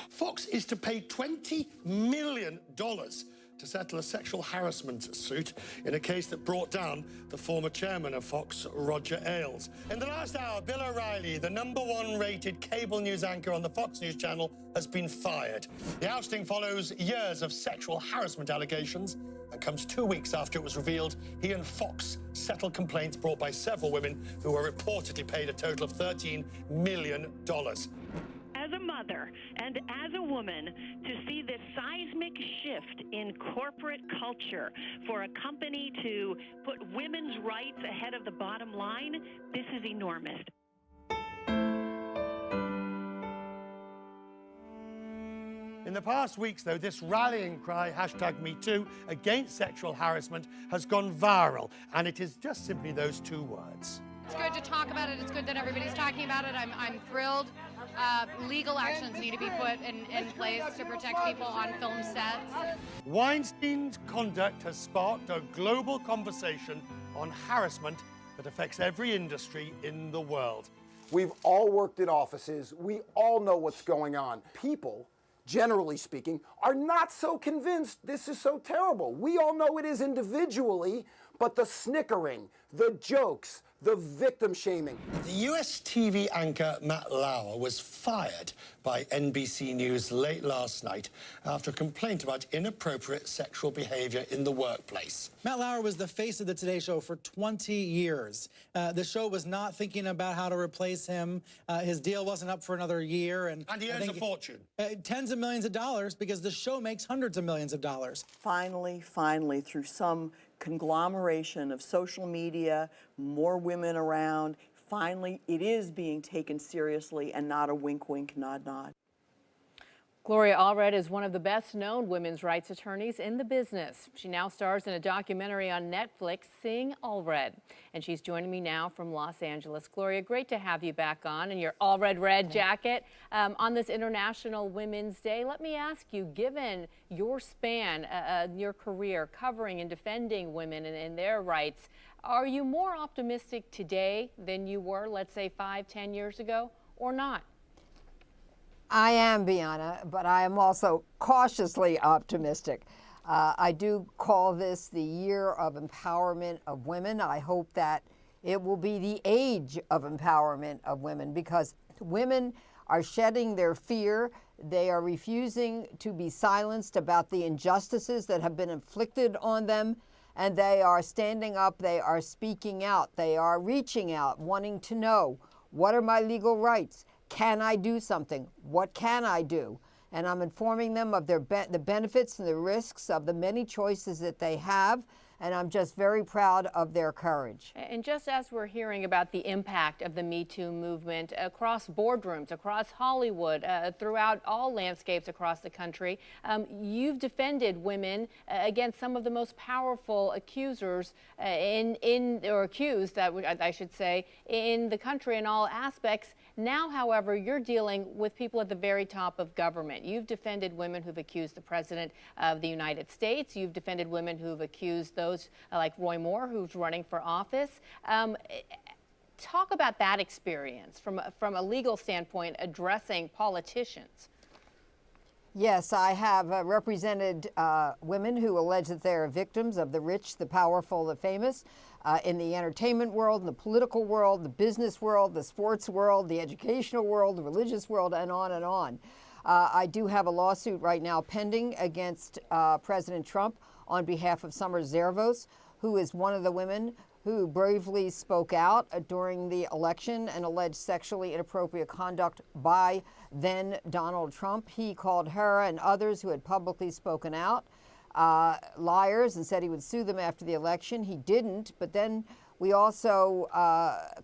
Fox is to pay $20 million to settle a sexual harassment suit in a case that brought down the former chairman of Fox, Roger Ailes. In the last hour, Bill O'Reilly, the #1 rated cable news anchor on the Fox News channel, has been fired. The ousting follows years of sexual harassment allegations and comes 2 weeks after it was revealed he and Fox settled complaints brought by several women who were reportedly paid a total of $13 million. As a mother and as a woman, to see this seismic shift in corporate culture for a company to put women's rights ahead of the bottom line, this is enormous. In the past weeks, though, this rallying cry, #MeToo, against sexual harassment has gone viral, and it is just simply those two words. It's good to talk about it. It's good that everybody's talking about it. I'm thrilled. Legal actions need to be put in place to protect people on film sets. Weinstein's conduct has sparked a global conversation on harassment that affects every industry in the world. We've all worked in offices. We all know what's going on. People, generally speaking, are not so convinced this is so terrible. We all know it is individually, but the snickering, the jokes, the victim shaming. The US TV anchor Matt Lauer was fired by NBC News late last night after a complaint about inappropriate sexual behavior in the workplace. Matt Lauer was the face of the Today Show for 20 years. The show was not thinking about how to replace him. His deal wasn't up for another year. And he earns a fortune. Tens of millions of dollars, because the show makes hundreds of millions of dollars. Finally, through some conglomeration of social media, more women around, finally it is being taken seriously and not a wink, wink, nod, nod. Gloria Allred is one of the best-known women's rights attorneys in the business. She now stars in a documentary on Netflix, Seeing Allred. And she's joining me now from Los Angeles. Gloria, great to have you back on in your Allred red jacket on this International Women's Day. Let me ask you, given your span, your career covering and defending women and their rights, are you more optimistic today than you were, let's say, 5-10 years ago, or not? I am, Bianna, but I am also cautiously optimistic. I do call this the year of empowerment of women. I hope that it will be the age of empowerment of women, because women are shedding their fear. They are refusing to be silenced about the injustices that have been inflicted on them, and they are standing up, they are speaking out, they are reaching out, wanting to know, what are my legal rights? Can I do something? What can I do? And I'm informing them of the benefits and the risks of the many choices that they have. And I'm just very proud of their courage. And just as we're hearing about the impact of the Me Too movement across boardrooms, across Hollywood, throughout all landscapes across the country, you've defended women against some of the most powerful accusers or accused, that I should say, in the country in all aspects. Now, however, you're dealing with people at the very top of government. You've defended women who've accused the President of the United States. You've defended women who've accused those like Roy Moore, who's running for office. Talk about that experience from a legal standpoint, addressing politicians. Yes, I have represented women who allege that they are victims of the rich, the powerful, the famous, in the entertainment world, in the political world, the business world, the sports world, the educational world, the religious world, and on and on. I do have a lawsuit right now pending against President Trump on behalf of Summer Zervos, who is one of the women who bravely spoke out during the election and alleged sexually inappropriate conduct by then Donald Trump. He called her and others who had publicly spoken out liars and said he would sue them after the election. He didn't, but then we also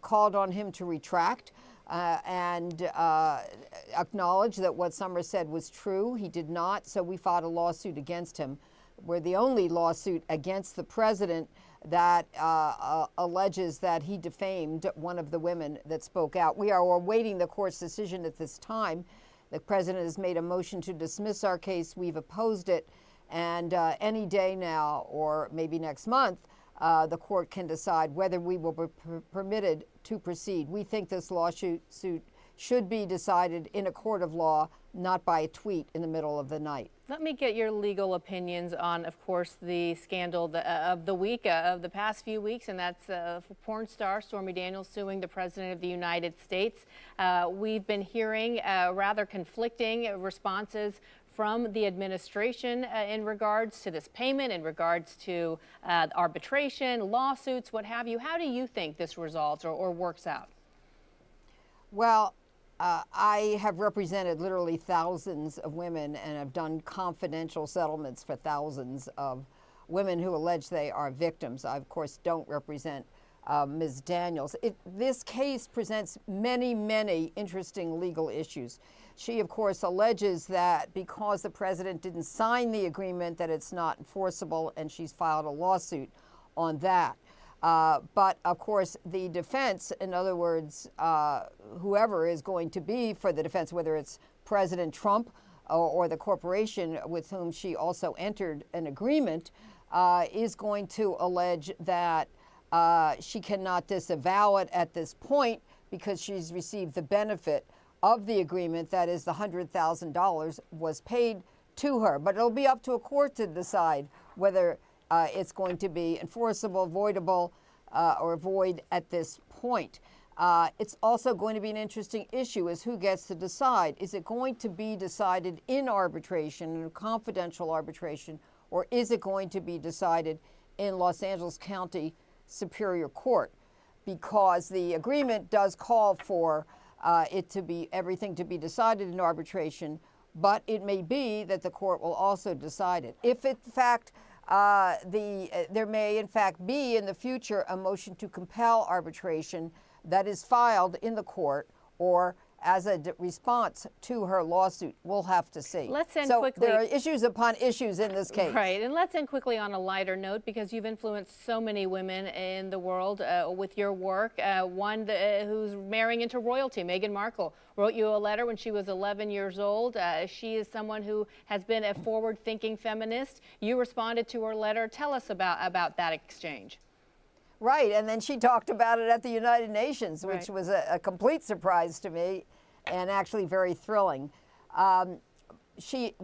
called on him to retract and acknowledge that what Summer said was true. He did not, so we filed a lawsuit against him. We're the only lawsuit against the president that alleges that he defamed one of the women that spoke out. We are awaiting the court's decision at this time. The president has made a motion to dismiss our case. We've opposed it. And any day now, or maybe next month, the court can decide whether we will be permitted to proceed. We think this lawsuit should be decided in a court of law not by a tweet in the middle of the night. Let me get your legal opinions on, of course, the scandal of the week, of the past few weeks, and that's porn star Stormy Daniels suing the President of the United States. We've been hearing rather conflicting responses from the administration in regards to this payment, in regards to arbitration, lawsuits, what have you. How do you think this resolves or works out? Well, I have represented literally thousands of women and have done confidential settlements for thousands of women who allege they are victims. I, of course, don't represent Ms. Daniels. This case presents many, many interesting legal issues. She, of course, alleges that because the president didn't sign the agreement that it's not enforceable, and she's filed a lawsuit on that. But, of course, the defense, in other words, whoever is going to be for the defense, whether it's President Trump or the corporation with whom she also entered an agreement, is going to allege that she cannot disavow it at this point because she's received the benefit of the agreement, that is the $100,000 was paid to her. But it'll be up to a court to decide whether it's going to be enforceable, voidable, or void at this point. It's also going to be an interesting issue is who gets to decide. Is it going to be decided in arbitration, in a confidential arbitration, or is it going to be decided in Los Angeles County Superior Court? Because the agreement does call for everything to be decided in arbitration, but it may be that the court will also decide it. If in fact there may in fact be in the future a motion to compel arbitration that is filed in the court or as a response to her lawsuit. We'll have to see. Let's end so quickly. There are issues upon issues in this case. Right, and let's end quickly on a lighter note because you've influenced so many women in the world with your work. One who's marrying into royalty, Meghan Markle, wrote you a letter when she was 11 years old. She is someone who has been a forward-thinking feminist. You responded to her letter. Tell us about that exchange. Right, and then she talked about it at the United Nations, which Right. was a complete surprise to me and actually very thrilling. She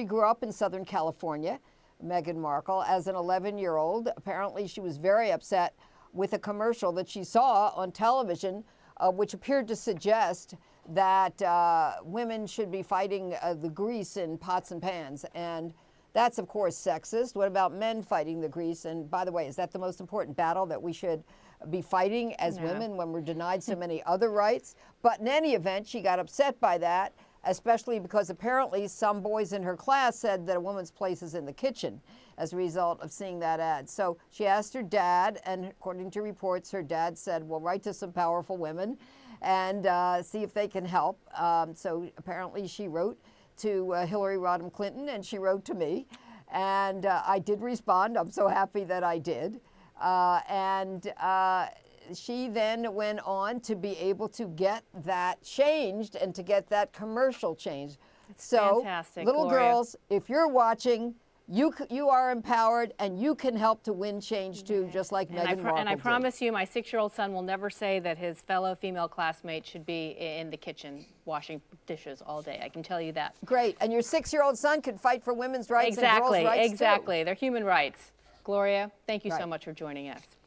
grew up in Southern California, Meghan Markle, as an 11-year-old. Apparently she was very upset with a commercial that she saw on television, which appeared to suggest that women should be fighting the grease in pots and pans. And that's, of course, sexist. What about men fighting the grease? And by the way, is that the most important battle that we should be fighting as women when we're denied so many other rights? But in any event, she got upset by that, especially because apparently some boys in her class said that a woman's place is in the kitchen as a result of seeing that ad. So she asked her dad, and according to reports, her dad said, well, write to some powerful women and see if they can help. So apparently she wrote to Hillary Rodham Clinton, and she wrote to me, and I did respond. I'm so happy that I did. She then went on to be able to get that changed and to get that commercial changed. That's so, fantastic, little Gloria. girls, if you're watching, you are empowered, and you can help to win change too, just like Meghan Markle And I did. promise you, my 6-year-old son will never say that his fellow female classmate should be in the kitchen washing dishes all day. I can tell you that. Great, and your 6-year-old son could fight for women's rights and girls' rights too. Exactly. They're human rights. Gloria, thank you so Right. much for joining us.